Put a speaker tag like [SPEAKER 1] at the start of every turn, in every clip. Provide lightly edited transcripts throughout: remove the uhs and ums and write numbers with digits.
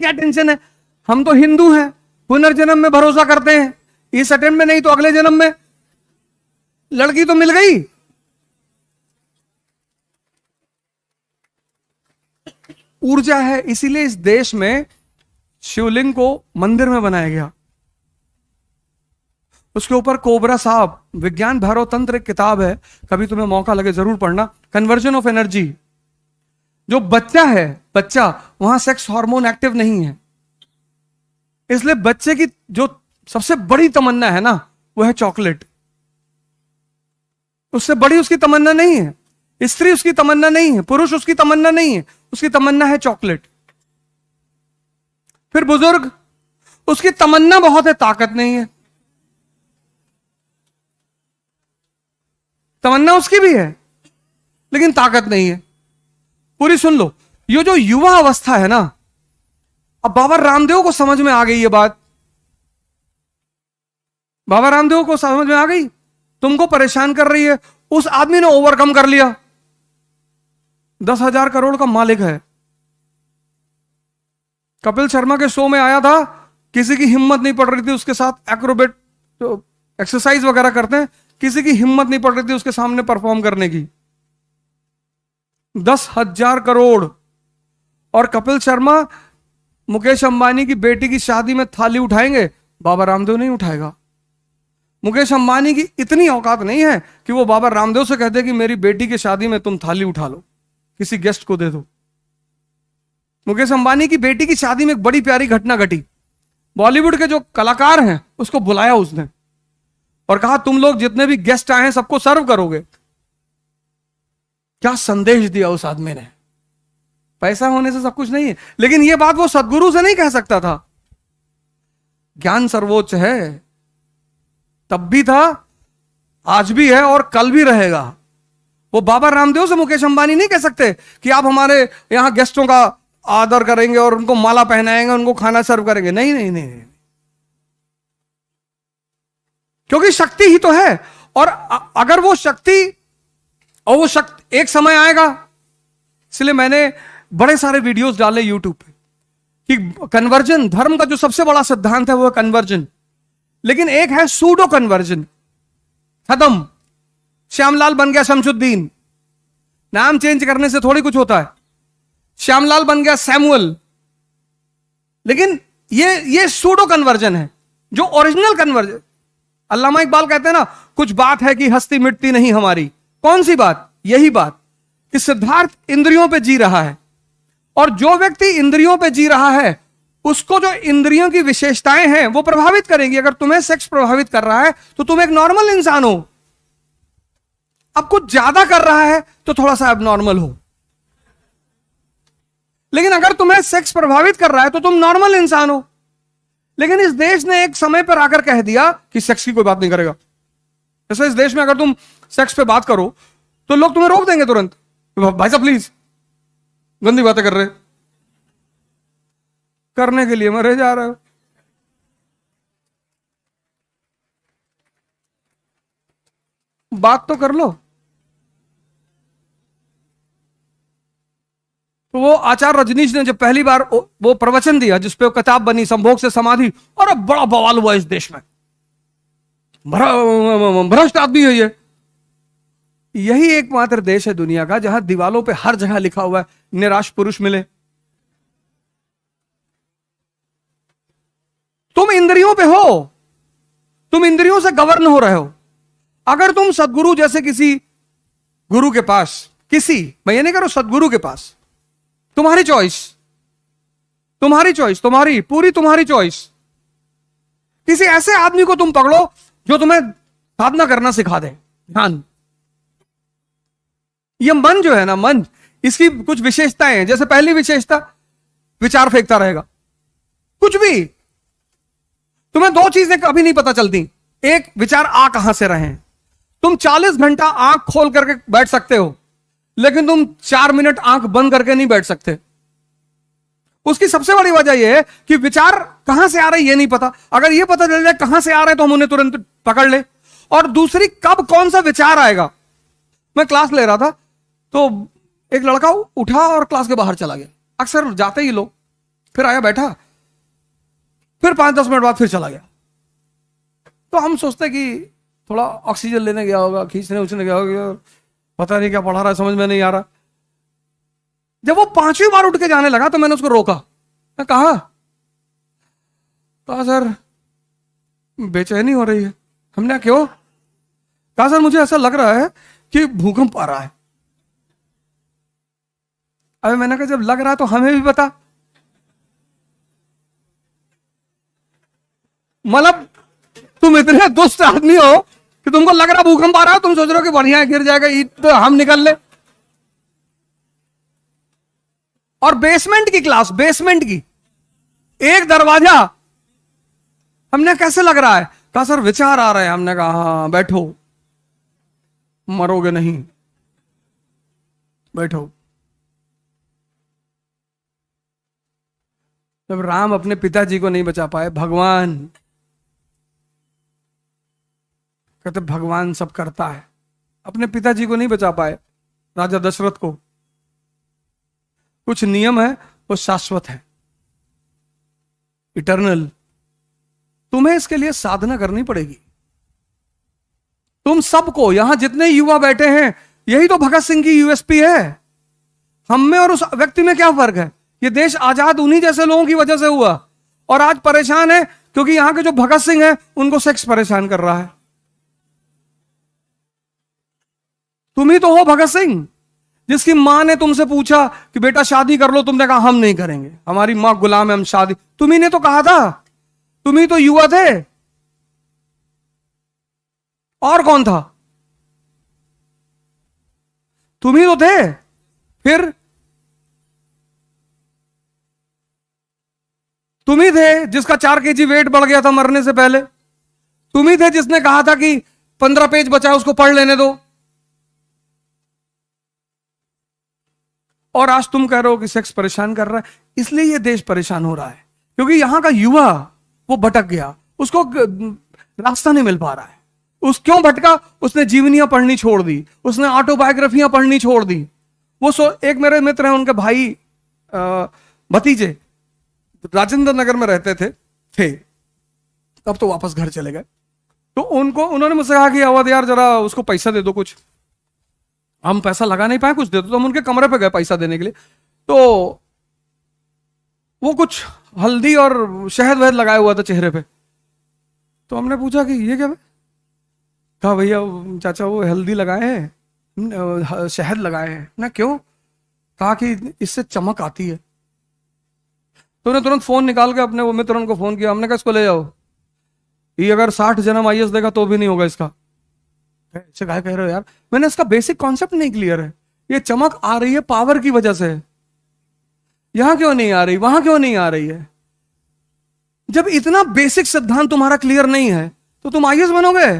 [SPEAKER 1] क्या टेंशन है, हम तो हिंदू हैं, पुनर्जन्म में भरोसा करते हैं, इस अटेम्प्ट में नहीं तो अगले जन्म में लड़की तो मिल गई। ऊर्जा है, इसीलिए इस देश में शिवलिंग को मंदिर में बनाया गया। उसके ऊपर कोबरा साहब, विज्ञान भैरव तंत्र एक किताब है, कभी तुम्हें मौका लगे जरूर पढ़ना, कन्वर्जन ऑफ एनर्जी। जो बच्चा है, बच्चा, वहां सेक्स हार्मोन एक्टिव नहीं है, इसलिए बच्चे की जो सबसे बड़ी तमन्ना है ना, वो है चॉकलेट। उससे बड़ी उसकी तमन्ना नहीं है, स्त्री उसकी तमन्ना नहीं है, पुरुष उसकी तमन्ना नहीं है, उसकी तमन्ना है चॉकलेट। फिर बुजुर्ग, उसकी तमन्ना बहुत है, ताकत नहीं है। तमन्ना उसकी भी है लेकिन ताकत नहीं है। पूरी सुन लो, ये जो युवा अवस्था है ना, अब बाबा रामदेव को समझ में आ गई ये बात, बाबा रामदेव को समझ में आ गई, तुमको परेशान कर रही है। उस आदमी ने ओवरकम कर लिया, 10,000 करोड़ का मालिक है। कपिल शर्मा के शो में आया था, किसी की हिम्मत नहीं पड़ रही थी उसके साथ एक्रोबेट तो एक्सरसाइज वगैरह करते हैं, किसी की हिम्मत नहीं पड़ रही थी उसके सामने परफॉर्म करने की। 10,000 करोड़। और कपिल शर्मा मुकेश अंबानी की बेटी की शादी में थाली उठाएंगे, बाबा रामदेव नहीं उठाएगा। मुकेश अंबानी की इतनी औकात नहीं है कि वो बाबा रामदेव से कहते कि मेरी बेटी की शादी में तुम थाली उठा लो, किसी गेस्ट को दे दो। मुकेश अंबानी की बेटी की शादी में एक बड़ी प्यारी घटना घटी। बॉलीवुड के जो कलाकार हैं उसको बुलाया उसने और कहा तुम लोग जितने भी गेस्ट आए हैं सबको सर्व करोगे। क्या संदेश दिया उस आदमी ने। पैसा होने से सब कुछ नहीं है, लेकिन यह बात वो सदगुरु से नहीं कह सकता था। ज्ञान सर्वोच्च है, तब भी था, आज भी है और कल भी रहेगा। वो बाबा रामदेव से मुकेश अंबानी नहीं कह सकते कि आप हमारे यहां गेस्टों का आदर करेंगे और उनको माला पहनाएंगे, उनको खाना सर्व करेंगे। नहीं नहीं नहीं, नहीं। क्योंकि शक्ति ही तो है। और अगर वो शक्ति, और वो शक्ति एक समय आएगा, इसलिए मैंने बड़े सारे वीडियोस डाले यूट्यूब पे कि कन्वर्जन, धर्म का जो सबसे बड़ा सिद्धांत है वो है कन्वर्जन, लेकिन एक है सूडो कन्वर्जन। खत्म, श्यामलाल बन गया शमशुद्दीन, नाम चेंज करने से थोड़ी कुछ होता है। श्यामलाल बन गया सैमुअल, लेकिन ये सूडो कन्वर्जन है। जो ओरिजिनल कन्वर्जन, अल्लामा इकबाल कहते हैं ना, कुछ बात है कि हस्ती मिटती नहीं हमारी। कौन सी बात? यही बात कि सिद्धार्थ इंद्रियों पे जी रहा है, और जो व्यक्ति इंद्रियों पे जी रहा है उसको जो इंद्रियों की विशेषताएं हैं वो प्रभावित करेंगी। अगर तुम्हें सेक्स प्रभावित कर रहा है तो तुम एक नॉर्मल इंसान हो। अब कुछ ज्यादा कर रहा है तो थोड़ा सा एबनॉर्मल हो, लेकिन अगर तुम्हें सेक्स प्रभावित कर रहा है तो तुम नॉर्मल इंसान हो। लेकिन इस देश ने एक समय पर आकर कह दिया कि सेक्स की कोई बात नहीं करेगा। जैसे इस देश में अगर तुम सेक्स पे बात करो तो लोग तुम्हें रोक देंगे तुरंत, भाई साहब प्लीज, गंदी बातें कर रहे, करने के लिए मरे जा रहे हो। बात तो कर लो। तो वो आचार्य रजनीश ने जब पहली बार वो प्रवचन दिया जिसपे वो किताब बनी संभोग से समाधि, और अब बड़ा बवाल हुआ इस देश में, भ्रष्ट आदमी है ये। यही एकमात्र देश है दुनिया का जहां दीवालों पे हर जगह लिखा हुआ है निराश पुरुष मिले। तुम इंद्रियों पे हो, तुम इंद्रियों से गवर्न हो रहे हो। अगर तुम सदगुरु जैसे किसी गुरु के पास, किसी, मैं ये नहीं कह रहा सदगुरु के पास, तुम्हारी चॉइस, तुम्हारी चॉइस, तुम्हारी पूरी तुम्हारी चॉइस, किसी ऐसे आदमी को तुम पकड़ो जो तुम्हें साधना करना सिखा दे, ध्यान। ये मन जो है ना, मन, इसकी कुछ विशेषताएं हैं। जैसे पहली विशेषता, विचार फेंकता रहेगा कुछ भी। तुम्हें दो चीजें कभी नहीं पता चलती, एक, विचार आ कहां से रहे हैं। तुम 40 घंटा आंख खोल करके बैठ सकते हो, लेकिन तुम 4 मिनट आंख बंद करके नहीं बैठ सकते। उसकी सबसे बड़ी वजह यह है कि विचार कहां से आ रहे हैं ये नहीं पता। अगर ये पता चल जाए कहां से आ रहे हैं तो हम उन्हें तुरंत पकड़ ले। और दूसरी, कब कौन सा विचार आएगा। मैं क्लास ले रहा था तो एक लड़का उठा और क्लास के बाहर चला गया। अक्सर जाते ही लोग, फिर आया बैठा, फिर 5-10 मिनट बाद फिर चला गया। तो हम सोचते कि थोड़ा ऑक्सीजन लेने गया होगा, खींचने उछने गया होगा, पता नहीं क्या पढ़ा रहा है, समझ में नहीं आ रहा। जब वो 5वीं बार उठ के जाने लगा तो मैंने उसको रोका। मैं कहा सर बेचैनी हो रही है। हमने क्यों? कहा सर मुझे ऐसा लग रहा है कि भूकंप आ रहा है। अबे मैंने कहा जब लग रहा है तो हमें भी बता। मतलब तुम इतने दुष्ट आदमी हो कि तुमको लग रहा भूकंप आ रहा है, तुम सोच रहे हो कि बढ़िया गिर जाएगा ईट तो हम निकल ले। और बेसमेंट की क्लास, बेसमेंट की एक दरवाजा। हमने कैसे लग रहा है? कहा सर विचार आ रहे हैं। हमने कहा हाँ बैठो, मरोगे नहीं, बैठो। जब राम अपने पिताजी को नहीं बचा पाए, भगवान कहते भगवान सब करता है, अपने पिताजी को नहीं बचा पाए, राजा दशरथ को। कुछ नियम है वो शाश्वत है, इटर्नल। तुम्हें इसके लिए साधना करनी पड़ेगी। तुम सबको, यहां जितने युवा बैठे हैं, यही तो भगत सिंह की यूएसपी है। हम में और उस व्यक्ति में क्या फर्क है? ये देश आजाद उन्हीं जैसे लोगों की वजह से हुआ, और आज परेशान है क्योंकि यहां के जो भगत सिंह है उनको सेक्स परेशान कर रहा है। तुम ही तो हो भगत सिंह, जिसकी मां ने तुमसे पूछा कि बेटा शादी कर लो, तुमने कहा हम नहीं करेंगे, हमारी मां गुलाम है, हम शादी। तुम ही ने तो कहा था, तुम ही तो युवा थे, और कौन था? तुम ही तो थे। फिर तुम ही थे जिसका 4 kg वेट बढ़ गया था मरने से पहले। तुम ही थे जिसने कहा था कि 15 पेज बचा है उसको पढ़ लेने दो। और आज तुम कह रहे हो कि सेक्स परेशान कर रहा है। इसलिए ये देश परेशान हो रहा है क्योंकि यहां का युवा वो भटक गया, उसको रास्ता नहीं मिल पा रहा है। उस क्यों भटका? उसने जीवनियां पढ़नी छोड़ दी, उसने ऑटोबायोग्राफियां पढ़नी छोड़ दी। वो एक मेरे मित्र हैं, उनके भाई भतीजे राजेंद्र नगर में रहते थे, अब तो वापस घर चले गए। तो उन्होंने मुझसे कहा कि अवध यार जरा उसको पैसा दे दो कुछ। हम पैसा लगा नहीं पाए, कुछ दे दो। तो हम उनके कमरे पे गए पैसा देने के लिए। तो वो कुछ हल्दी और शहद वहद लगाया हुआ था चेहरे पे। तो हमने पूछा कि ये क्या है? कहा भैया चाचा वो हल्दी लगाए हैं, शहद लगाए हैं ना। क्यों? कहा कि इससे चमक आती है। तो उन्हें तुरंत फोन निकाल के अपने वो मित्र को फोन किया। हमने कहा इसको ले जाओ, ये अगर 60 जन्म आईएएस देगा तो भी नहीं होगा इसका। ऐसे क्या कह रहे हो यार? मैंने इसका बेसिक कॉन्सेप्ट नहीं क्लियर है। ये चमक आ रही है पावर की वजह से, यहां क्यों नहीं आ रही, वहां क्यों नहीं आ रही है? जब इतना बेसिक सिद्धांत तुम्हारा क्लियर नहीं है तो तुम आईएएस बनोगे?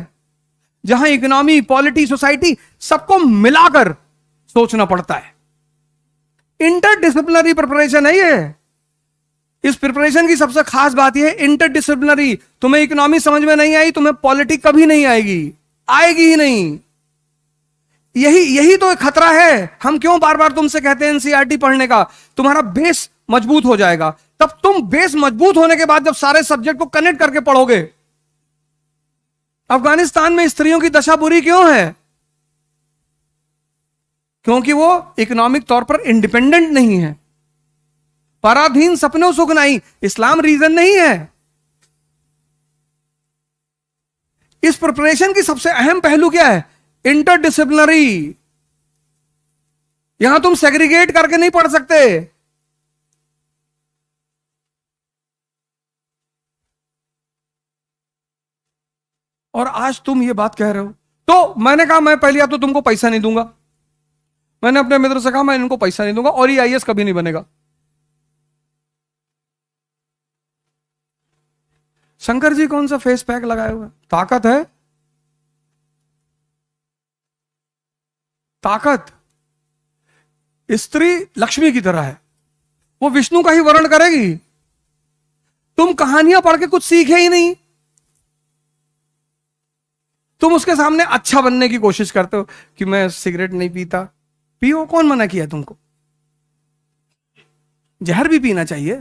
[SPEAKER 1] जहां इकोनॉमी, पॉलिटी, सोसाइटी सबको मिलाकर सोचना पड़ता है। इंटरडिसिप्लिनरी प्रिपरेशन है ये। इस प्रिपरेशन की सबसे खास बात यह है इंटरडिसिप्लिनरी। तुम्हें इकोनॉमी समझ में नहीं आई, तुम्हें पॉलिटिक्स कभी नहीं आएगी, आएगी ही नहीं। यही तो एक खतरा है। हम क्यों बार बार तुमसे कहते हैं एनसीईआरटी पढ़ने का? तुम्हारा बेस मजबूत हो जाएगा। तब तुम बेस मजबूत होने के बाद जब सारे सब्जेक्ट को कनेक्ट करके पढ़ोगे। अफगानिस्तान में स्त्रियों की दशा बुरी क्यों है? क्योंकि वो इकोनॉमिक तौर पर इंडिपेंडेंट नहीं है। पराधीन सपनों सुख नहीं, इस्लाम रीजन नहीं है। इस प्रिपरेशन की सबसे अहम पहलू क्या है? इंटरडिसिप्लिनरी। यहां तुम सेग्रीगेट करके नहीं पढ़ सकते। और आज तुम ये बात कह रहे हो। तो मैंने कहा मैं पहले तो तुमको पैसा नहीं दूंगा। मैंने अपने मित्र से कहा मैं इनको पैसा नहीं दूंगा और ये आईएएस कभी नहीं बनेगा। शंकर जी कौन सा फेस पैक लगाए हुए? ताकत है, ताकत। स्त्री लक्ष्मी की तरह है, वो विष्णु का ही वर्ण करेगी। तुम कहानियां पढ़ के कुछ सीखे ही नहीं। तुम उसके सामने अच्छा बनने की कोशिश करते हो कि मैं सिगरेट नहीं पीता। पियो, कौन मना किया तुमको? जहर भी पीना चाहिए।